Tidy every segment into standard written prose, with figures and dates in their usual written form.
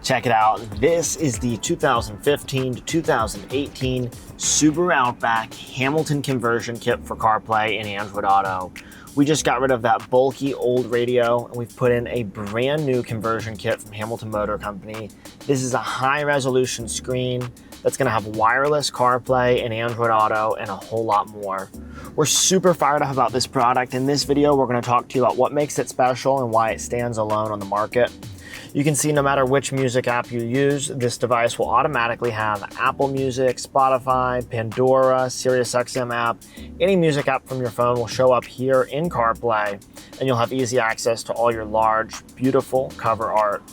Check it out. This is the 2015 to 2018 Subaru Outback Hamilton conversion kit for CarPlay and Android Auto. We just got rid of that bulky old radio and we've put in a brand new conversion kit from Hamilton Motor Company. This is a high resolution screen that's gonna have wireless CarPlay and Android Auto and a whole lot more. We're super fired up about this product. In this video, we're gonna talk to you about what makes it special and why it stands alone on the market. You can see no matter which music app you use, this device will automatically have Apple Music, Spotify, Pandora, SiriusXM app. Any music app from your phone will show up here in CarPlay, and you'll have easy access to all your large, beautiful cover art.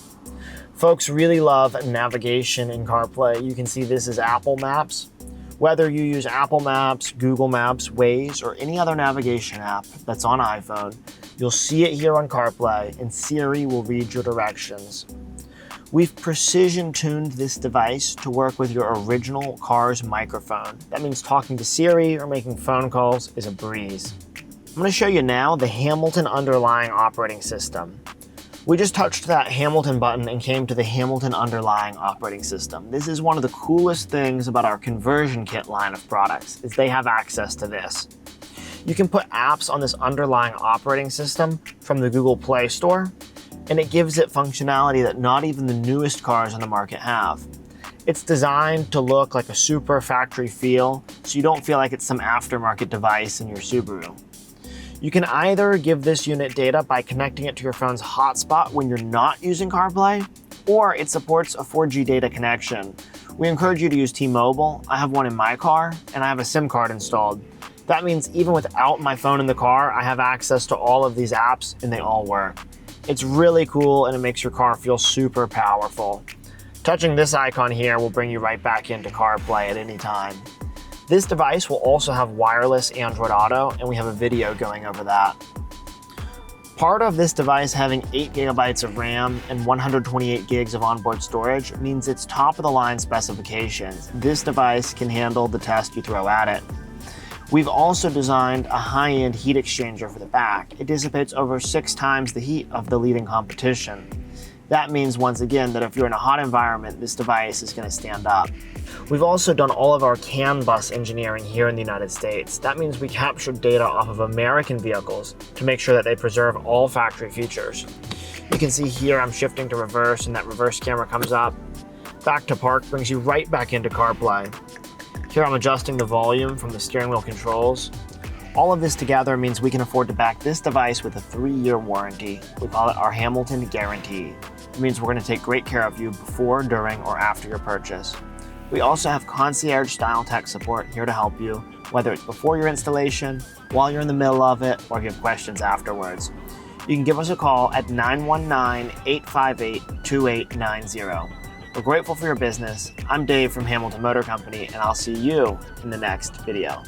Folks really love navigation in CarPlay. You can see this is Apple Maps. Whether you use Apple Maps, Google Maps, Waze, or any other navigation app that's on iPhone, you'll see it here on CarPlay, and Siri will read your directions. We've precision tuned this device to work with your original car's microphone. That means talking to Siri or making phone calls is a breeze. I'm going to show you now the Hamilton underlying operating system. We just touched that Hamilton button and came to the Hamilton underlying operating system. This is one of the coolest things about our conversion kit line of products, is they have access to this. You can put apps on this underlying operating system from the Google Play Store, and it gives it functionality that not even the newest cars on the market have. It's designed to look like a super factory feel, so you don't feel like it's some aftermarket device in your Subaru. You can either give this unit data by connecting it to your phone's hotspot when you're not using CarPlay, or it supports a 4G data connection. We encourage you to use T-Mobile. I have one in my car, and I have a SIM card installed. That means even without my phone in the car, I have access to all of these apps and they all work. It's really cool and it makes your car feel super powerful. Touching this icon here will bring you right back into CarPlay at any time. This device will also have wireless Android Auto, and we have a video going over that. Part of this device having 8 GB of RAM and 128 gigs of onboard storage means it's top of the line specifications. This device can handle the test you throw at it. We've also designed a high-end heat exchanger for the back. It dissipates over 6 times the heat of the leading competition. That means, once again, that if you're in a hot environment, this device is going to stand up. We've also done all of our CAN bus engineering here in the United States. That means we captured data off of American vehicles to make sure that they preserve all factory features. You can see here I'm shifting to reverse, and that reverse camera comes up. Back to park brings you right back into CarPlay. Here I'm adjusting the volume from the steering wheel controls. All of this together means we can afford to back this device with a 3-year warranty. We call it our Hamilton Guarantee. It means we're going to take great care of you before, during, or after your purchase. We also have concierge-style tech support here to help you, whether it's before your installation, while you're in the middle of it, or if you have questions afterwards. You can give us a call at 919-858-2890. We're grateful for your business. I'm Dave from Hamilton Motor Company, and I'll see you in the next video.